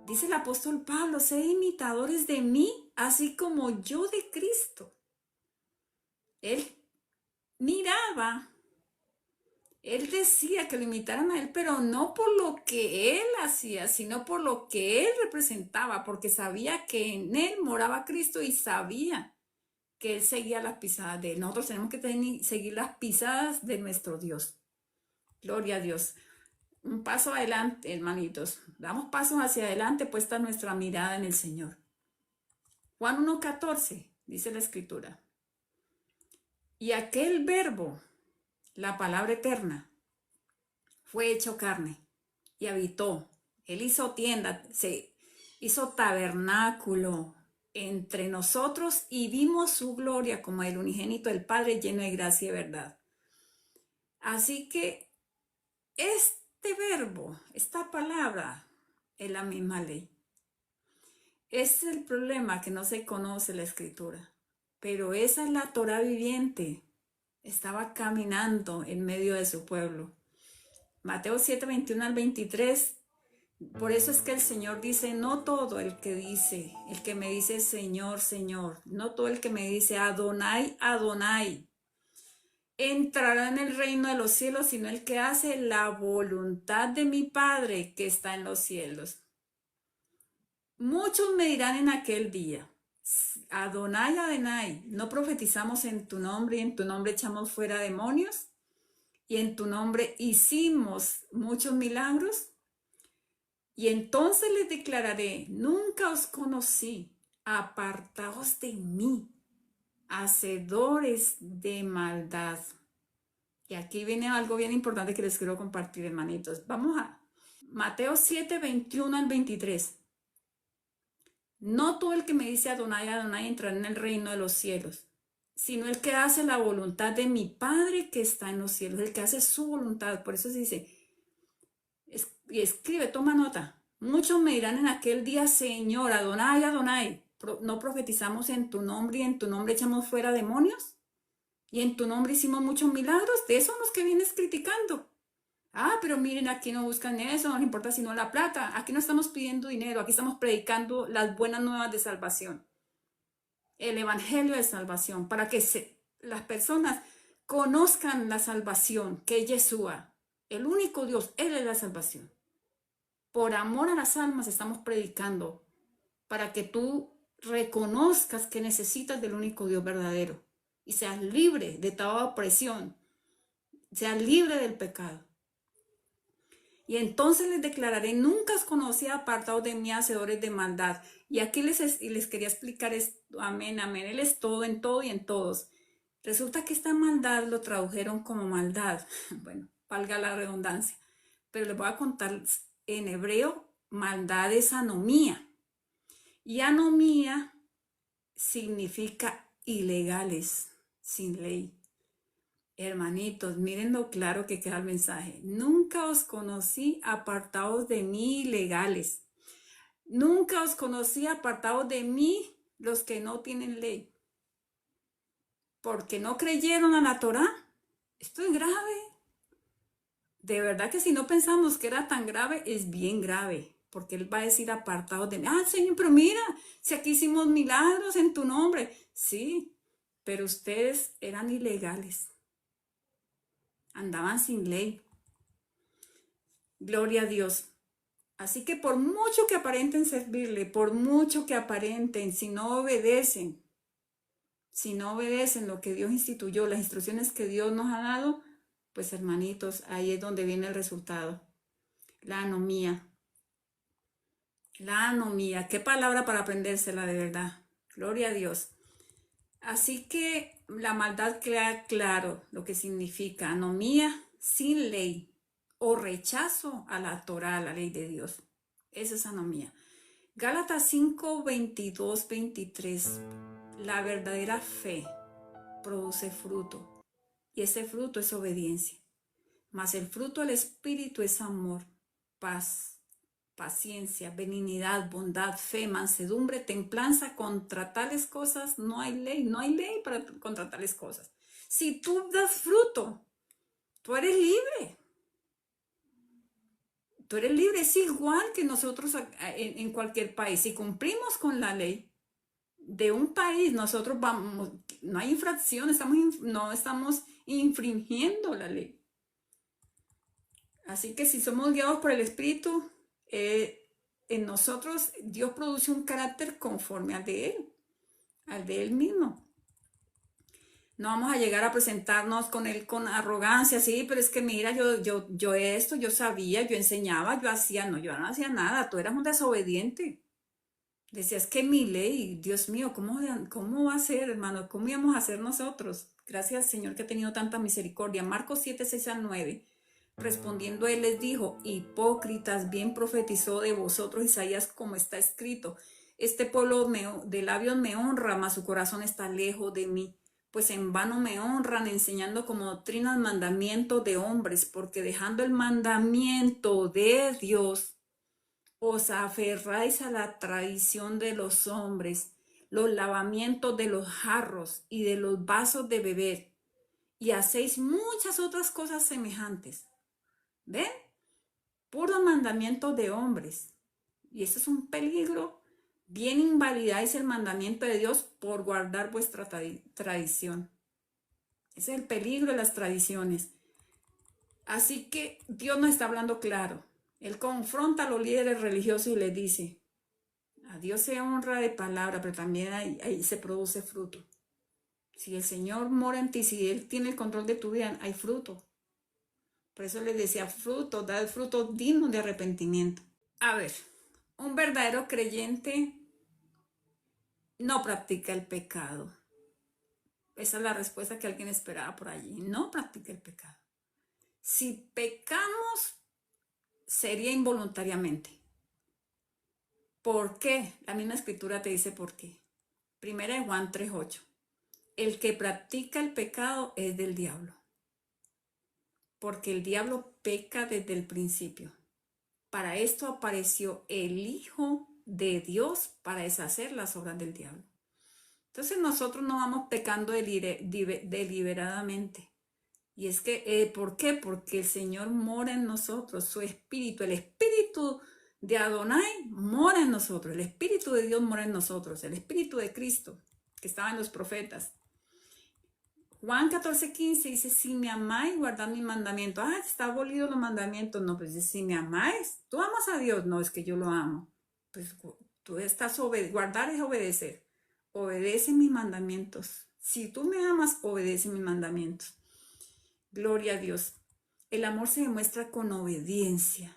Dice el apóstol Pablo, sed imitadores de mí, así como yo de Cristo. Él miraba, él decía que lo imitaran a él, pero no por lo que él hacía, sino por lo que él representaba, porque sabía que en él moraba Cristo y sabía que él seguía las pisadas de él. Nosotros tenemos que seguir las pisadas de nuestro Dios. Gloria a Dios. Un paso adelante, hermanitos. Damos pasos hacia adelante, puesta nuestra mirada en el Señor. Juan 1:14, dice la escritura. Y aquel verbo, la palabra eterna, fue hecho carne y habitó. Él hizo tienda, se hizo tabernáculo entre nosotros y vimos su gloria como el unigénito del Padre lleno de gracia y verdad. Así que este verbo, esta palabra, es la misma ley. Es el problema que no se conoce la escritura, pero esa es la Torá viviente. Estaba caminando en medio de su pueblo. Mateo 7:21 al 23. Por eso es que el Señor dice, no todo el que me dice Señor, Señor, no todo el que me dice Adonai, Adonai, entrará en el reino de los cielos, sino el que hace la voluntad de mi Padre que está en los cielos. Muchos me dirán en aquel día, Adonai, Adonai, ¿no profetizamos en tu nombre y en tu nombre echamos fuera demonios? ¿Y en tu nombre hicimos muchos milagros? Y entonces les declararé, nunca os conocí, apartaos de mí, hacedores de maldad. Y aquí viene algo bien importante que les quiero compartir, hermanitos. Vamos a Mateo 7:21 al 23. No todo el que me dice Adonai, Adonai entrará en el reino de los cielos, sino el que hace la voluntad de mi Padre que está en los cielos, el que hace su voluntad. Por eso se dice, y escribe, toma nota. Muchos me dirán en aquel día, Señor, Adonai, Adonai, ¿no profetizamos en tu nombre y en tu nombre echamos fuera demonios? ¿Y en tu nombre hicimos muchos milagros? De eso los que vienes criticando. Ah, pero miren, aquí no buscan eso, no les importa sino la plata. Aquí no estamos pidiendo dinero, aquí estamos predicando las buenas nuevas de salvación. El evangelio de salvación, para que las personas conozcan la salvación, que es Yeshua, el único Dios, Él es la salvación. Por amor a las almas estamos predicando, para que tú reconozcas que necesitas del único Dios verdadero y seas libre de toda opresión, seas libre del pecado. Y entonces les declararé, nunca os conocí apartados de mí, hacedores de maldad. Y aquí les quería explicar esto, amén, amén. Él es todo, en todo y en todos. Resulta que esta maldad lo tradujeron como maldad. Bueno, valga la redundancia. Pero les voy a contar en hebreo, maldad es anomía. Y anomía significa ilegales, sin ley. Hermanitos, miren lo claro que queda el mensaje. Nunca os conocí apartados de mí ilegales. Nunca os conocí apartados de mí los que no tienen ley. Porque no creyeron a la Torá. Esto es grave. De verdad que si no pensamos que era tan grave, es bien grave. Porque Él va a decir apartados de mí. Ah, Señor, pero mira, si aquí hicimos milagros en tu nombre. Sí, pero ustedes eran ilegales. Andaban sin ley. Gloria a Dios. Así que por mucho que aparenten servirle, por mucho que aparenten, si no obedecen lo que Dios instituyó, las instrucciones que Dios nos ha dado, pues hermanitos, ahí es donde viene el resultado. La anomía. La anomía. Qué palabra para aprendérsela de verdad. Gloria a Dios. Así que la maldad queda claro lo que significa anomía sin ley o rechazo a la Torá, a la ley de Dios. Esa es anomía. Gálatas 5, 22, 23. La verdadera fe produce fruto y ese fruto es obediencia. Mas el fruto del Espíritu es amor, paz, paciencia, benignidad, bondad, fe, mansedumbre, templanza. Contra tales cosas no hay ley, no hay ley contra tales cosas. Si tú das fruto, tú eres libre. Tú eres libre, es igual que nosotros en cualquier país. Si cumplimos con la ley de un país, nosotros vamos, no hay infracción, no estamos infringiendo la ley. Así que si somos guiados por el Espíritu, en nosotros Dios produce un carácter conforme al de Él mismo. No vamos a llegar a presentarnos con Él con arrogancia, sí, pero es que mira, yo sabía, yo enseñaba, yo no hacía nada, tú eras un desobediente. Decías que mi ley, Dios mío, ¿cómo va a ser, hermano? ¿Cómo íbamos a hacer nosotros? Gracias, Señor, que ha tenido tanta misericordia. Marcos 7, 6 al 9. Respondiendo él les dijo, hipócritas, bien profetizó de vosotros Isaías como está escrito. Este pueblo de labios me honra, mas su corazón está lejos de mí. Pues en vano me honran, enseñando como doctrinas mandamientos de hombres, porque dejando el mandamiento de Dios, os aferráis a la tradición de los hombres, los lavamientos de los jarros y de los vasos de beber, y hacéis muchas otras cosas semejantes. ¿Ven? Puro mandamiento de hombres. Y eso es un peligro. Bien invalidáis el mandamiento de Dios por guardar vuestra tradición. Ese es el peligro de las tradiciones. Así que Dios nos está hablando claro. Él confronta a los líderes religiosos y les dice, a Dios se honra de palabra, pero también ahí se produce fruto. Si el Señor mora en ti, si Él tiene el control de tu vida, hay fruto. Por eso les decía fruto, da el fruto digno de arrepentimiento. A ver, un verdadero creyente no practica el pecado. Esa es la respuesta que alguien esperaba por allí. No practica el pecado. Si pecamos, sería involuntariamente. ¿Por qué? La misma escritura te dice por qué. Primera de Juan 3:8. El que practica el pecado es del diablo. Porque el diablo peca desde el principio. Para esto apareció el Hijo de Dios para deshacer las obras del diablo. Entonces nosotros no vamos pecando deliberadamente. Y es que, ¿por qué? Porque el Señor mora en nosotros, su espíritu, el espíritu de Adonai mora en nosotros, el espíritu de Dios mora en nosotros, el espíritu de Cristo que estaba en los profetas. Juan 14:15 dice, si me amáis, guardad mis mandamientos. Ah, está abolido los mandamientos. No, pues si me amáis, tú amas a Dios. No, es que yo lo amo. Pues tú estás guardar es obedecer. Obedece mis mandamientos. Si tú me amas, obedece mis mandamientos. Gloria a Dios. El amor se demuestra con obediencia.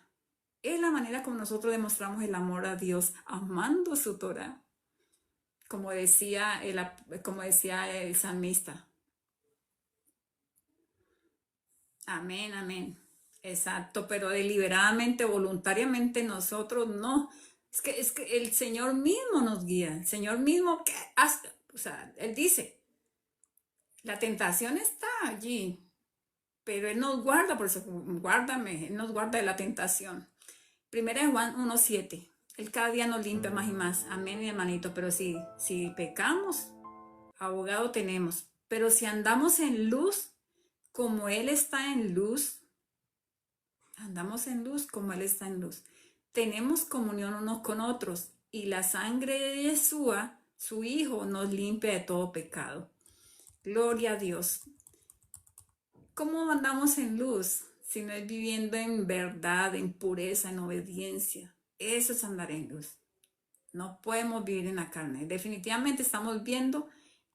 Es la manera como nosotros demostramos el amor a Dios, amando su Torah. Como decía el salmista. Amén, amén. Exacto, pero deliberadamente, voluntariamente nosotros no. Es que el Señor mismo nos guía. El Señor mismo que hace, o sea, Él dice, la tentación está allí, pero Él nos guarda, por eso guárdame, Él nos guarda de la tentación. Primera de Juan 1:7. Él cada día nos limpia más y más. Amén, mi hermanito. Pero si pecamos, abogado tenemos. Pero si andamos en luz, como Él está en luz, andamos en luz como Él está en luz. Tenemos comunión unos con otros y la sangre de Yeshua, su Hijo, nos limpia de todo pecado. Gloria a Dios. ¿Cómo andamos en luz? Si no es viviendo en verdad, en pureza, en obediencia. Eso es andar en luz. No podemos vivir en la carne. Definitivamente estamos viendo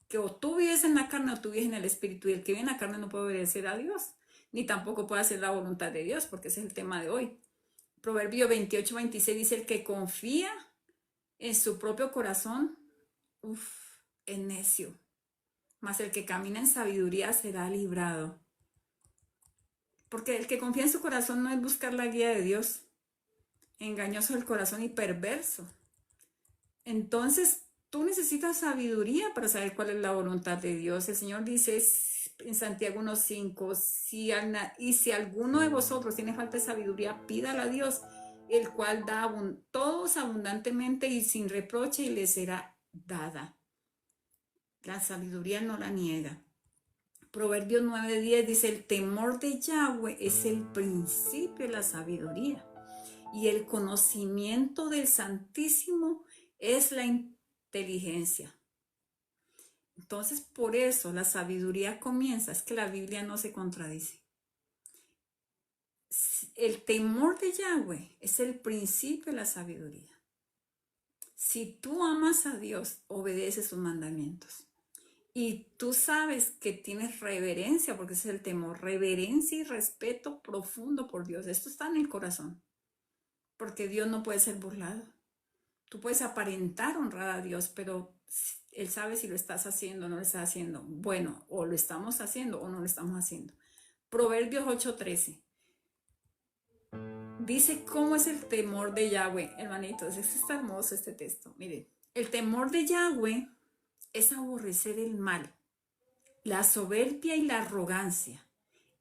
que o tú vives en la carne o tú vives en el espíritu. Y el que vive en la carne no puede obedecer a Dios, ni tampoco puede hacer la voluntad de Dios, porque ese es el tema de hoy. Proverbio 28:26 dice, el que confía en su propio corazón, es necio. Mas el que camina en sabiduría será librado. Porque el que confía en su corazón no es buscar la guía de Dios. Engañoso el corazón y perverso. Entonces, tú necesitas sabiduría para saber cuál es la voluntad de Dios. El Señor dice en Santiago 1:5, si alguno de vosotros tiene falta de sabiduría, pídala a Dios, el cual da todos abundantemente y sin reproche y le será dada. La sabiduría no la niega. Proverbios 9:10 dice, el temor de Yahweh es el principio de la sabiduría y el conocimiento del Santísimo es la inteligencia. Entonces, por eso la sabiduría comienza, es que la Biblia no se contradice. El temor de Yahweh es el principio de la sabiduría. Si tú amas a Dios, obedeces sus mandamientos. Y tú sabes que tienes reverencia, porque ese es el temor, reverencia y respeto profundo por Dios. Esto está en el corazón, porque Dios no puede ser burlado. Tú puedes aparentar honrar a Dios, pero Él sabe si lo estás haciendo o no lo estás haciendo. Bueno, o lo estamos haciendo o no lo estamos haciendo. Proverbios 8:13. Dice cómo es el temor de Yahweh, hermanitos. Está hermoso este texto. Miren, el temor de Yahweh es aborrecer el mal, la soberbia y la arrogancia,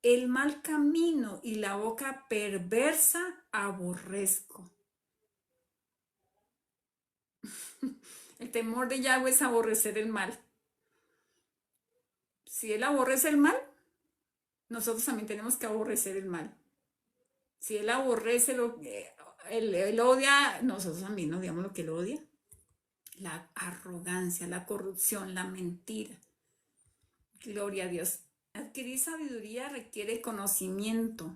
el mal camino y la boca perversa aborrezco. El temor de Yahweh es aborrecer el mal. Si Él aborrece el mal, nosotros también tenemos que aborrecer el mal. Si Él aborrece él odia, nosotros también odiamos lo que Él odia. La arrogancia, la corrupción, la mentira. Gloria a Dios. Adquirir sabiduría requiere conocimiento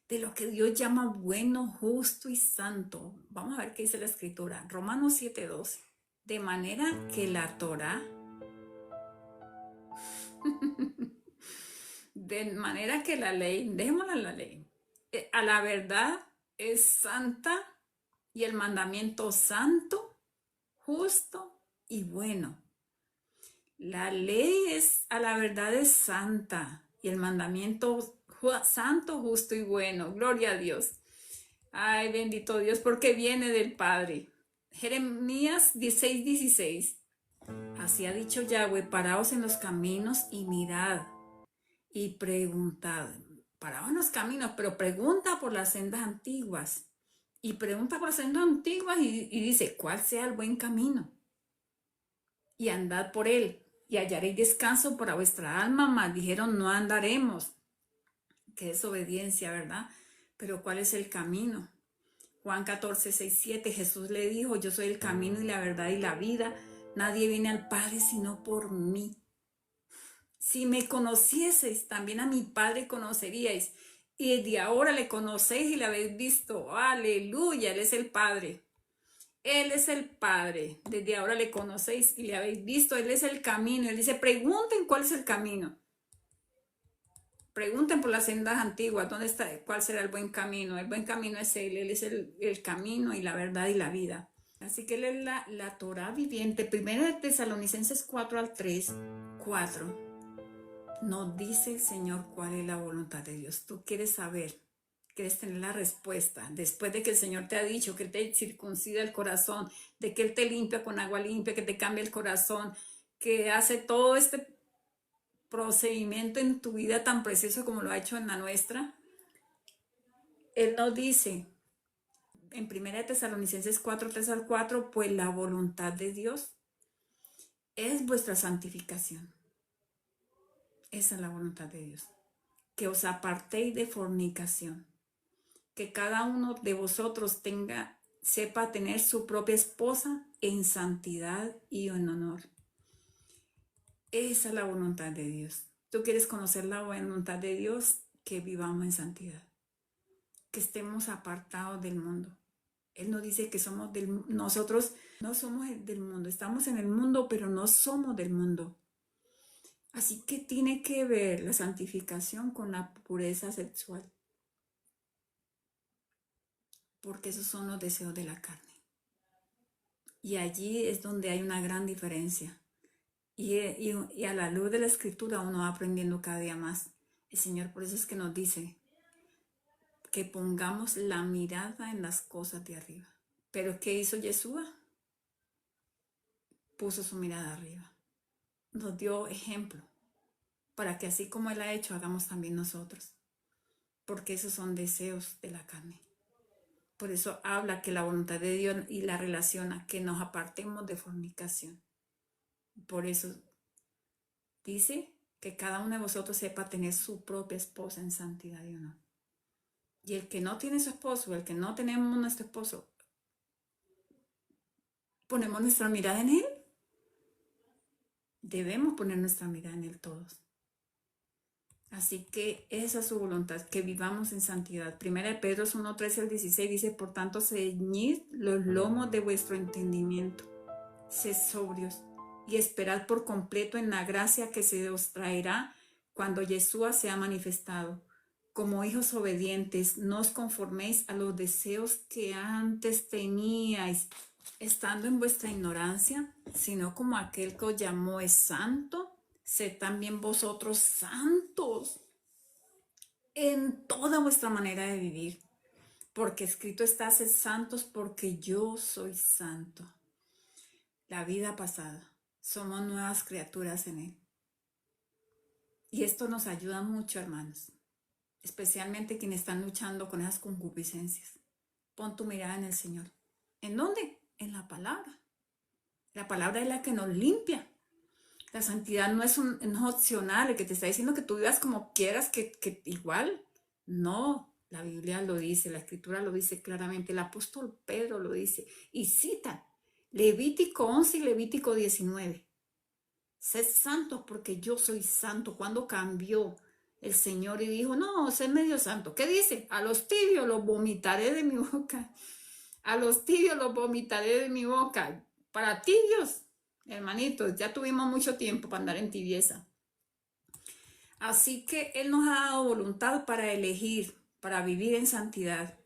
de lo que Dios llama bueno, justo y santo. Vamos a ver qué dice la Escritura. Romanos 7:12. De manera que la Torá, de manera que la ley, dejémosla la ley, a la verdad es santa y el mandamiento santo, justo y bueno. La ley a la verdad es santa y el mandamiento santo, justo y bueno. Gloria a Dios. Ay, bendito Dios, porque viene del Padre. Jeremías 16:16. Así ha dicho Yahweh, paraos en los caminos y mirad y preguntad. Paraos en los caminos, pero pregunta por las sendas antiguas. Y pregunta por las sendas antiguas y dice, ¿cuál sea el buen camino? Y andad por él, y hallaréis descanso para vuestra alma, mas dijeron, no andaremos. Que es obediencia, ¿verdad? Pero ¿cuál es el camino? Juan 14:6-7, Jesús le dijo, yo soy el camino y la verdad y la vida. Nadie viene al Padre sino por mí. Si me conocieseis, también a mi Padre conoceríais. Y desde ahora le conocéis y le habéis visto. Aleluya, Él es el Padre. Él es el Padre. Desde ahora le conocéis y le habéis visto. Él es el camino. Él dice, pregunten cuál es el camino. Pregunten por las sendas antiguas, ¿dónde está? ¿Cuál será el buen camino? El buen camino es Él es el camino y la verdad y la vida. Así que Él es la Torah viviente. Primera de Tesalonicenses 4:3, 4. Nos dice el Señor cuál es la voluntad de Dios. Tú quieres saber, quieres tener la respuesta. Después de que el Señor te ha dicho que Él te circuncida el corazón, de que Él te limpia con agua limpia, que te cambia el corazón, que hace todo este procedimiento en tu vida tan precioso como lo ha hecho en la nuestra. Él nos dice en 1 Tesalonicenses 4:3-4, pues la voluntad de Dios es vuestra santificación. Esa es la voluntad de Dios. Que os apartéis de fornicación. Que cada uno de vosotros sepa tener su propia esposa en santidad y en honor. Esa es la voluntad de Dios. Tú quieres conocer la voluntad de Dios, que vivamos en santidad. Que estemos apartados del mundo. Él nos dice que nosotros no somos del mundo. Estamos en el mundo, pero no somos del mundo. Así que tiene que ver la santificación con la pureza sexual. Porque esos son los deseos de la carne. Y allí es donde hay una gran diferencia. Y a la luz de la Escritura uno va aprendiendo cada día más. El Señor por eso es que nos dice que pongamos la mirada en las cosas de arriba. Pero ¿qué hizo Yeshua? Puso su mirada arriba. Nos dio ejemplo para que así como Él ha hecho, hagamos también nosotros. Porque esos son deseos de la carne. Por eso habla que la voluntad de Dios y la relaciona, que nos apartemos de fornicación. Por eso dice que cada uno de vosotros sepa tener su propia esposa en santidad y honor. Y el que no tiene su esposo, el que no tenemos nuestro esposo, ponemos nuestra mirada en Él. Debemos poner nuestra mirada en Él todos. Así que esa es su voluntad, que vivamos en santidad. Primera de Pedro 1:13-16 dice, por tanto, ceñid los lomos de vuestro entendimiento. Sed sobrios y esperad por completo en la gracia que se os traerá cuando Yeshua sea manifestado. Como hijos obedientes, no os conforméis a los deseos que antes teníais, estando en vuestra ignorancia, sino como aquel que os llamó es santo, sed también vosotros santos en toda vuestra manera de vivir. Porque escrito está, sed santos porque yo soy santo. La vida pasada, somos nuevas criaturas en Él. Y esto nos ayuda mucho, hermanos. Especialmente quienes están luchando con esas concupiscencias. Pon tu mirada en el Señor. ¿En dónde? En la palabra. La palabra es la que nos limpia. La santidad no es opcional, el que te está diciendo que tú vivas como quieras, que igual. No, la Biblia lo dice, la Escritura lo dice claramente, el apóstol Pedro lo dice y cita Levítico 11 y Levítico 19. Sed santos porque yo soy santo. Cuando cambió el Señor y dijo, no, sed medio santo. ¿Qué dice? A los tibios los vomitaré de mi boca. A los tibios los vomitaré de mi boca. Para tibios, hermanitos, ya tuvimos mucho tiempo para andar en tibieza. Así que Él nos ha dado voluntad para elegir, para vivir en santidad.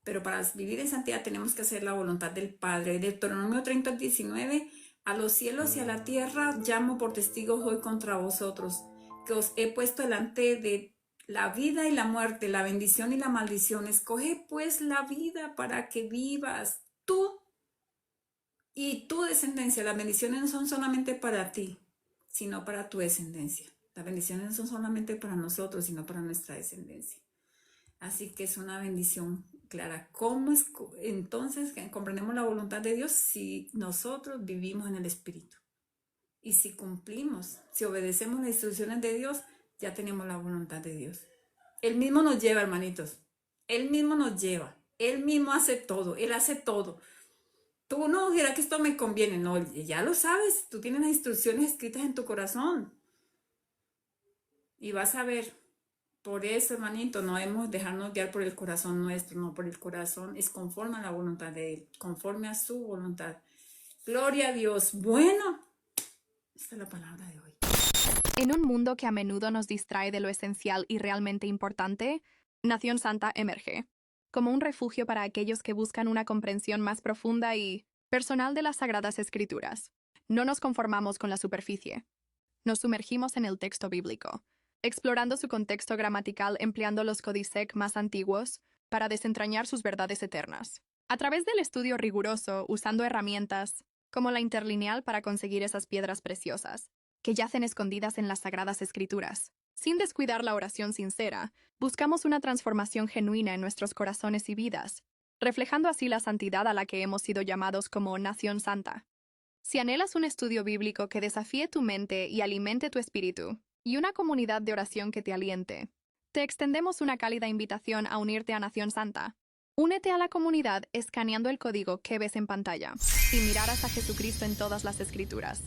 Pero para vivir en santidad tenemos que hacer la voluntad del Padre. Deuteronomio 30:19, a los cielos y a la tierra llamo por testigos hoy contra vosotros, que os he puesto delante de la vida y la muerte, la bendición y la maldición. Escoge pues la vida para que vivas tú y tu descendencia. Las bendiciones no son solamente para ti, sino para tu descendencia. Las bendiciones no son solamente para nosotros, sino para nuestra descendencia. Así que es una bendición clara. ¿Cómo es entonces que comprendemos la voluntad de Dios? Si nosotros vivimos en el Espíritu. Y si cumplimos, si obedecemos las instrucciones de Dios, ya tenemos la voluntad de Dios. Él mismo nos lleva, hermanitos. Él mismo nos lleva. Él mismo hace todo. Él hace todo. Tú no dirás que esto me conviene. No, ya lo sabes. Tú tienes las instrucciones escritas en tu corazón. Y vas a ver, por eso, hermanito, no debemos dejarnos guiar por el corazón nuestro, no por el corazón, es conforme a la voluntad de Él, conforme a su voluntad. Gloria a Dios. Bueno, esta es la palabra de hoy. En un mundo que a menudo nos distrae de lo esencial y realmente importante, Nación Santa emerge como un refugio para aquellos que buscan una comprensión más profunda y personal de las Sagradas Escrituras. No nos conformamos con la superficie. Nos sumergimos en el texto bíblico, explorando su contexto gramatical empleando los códices más antiguos para desentrañar sus verdades eternas. A través del estudio riguroso, usando herramientas como la interlineal para conseguir esas piedras preciosas, que yacen escondidas en las Sagradas Escrituras. Sin descuidar la oración sincera, buscamos una transformación genuina en nuestros corazones y vidas, reflejando así la santidad a la que hemos sido llamados como Nación Santa. Si anhelas un estudio bíblico que desafíe tu mente y alimente tu espíritu, y una comunidad de oración que te aliente, te extendemos una cálida invitación a unirte a Nación Santa. Únete a la comunidad escaneando el código que ves en pantalla y mirarás a Jesucristo en todas las Escrituras.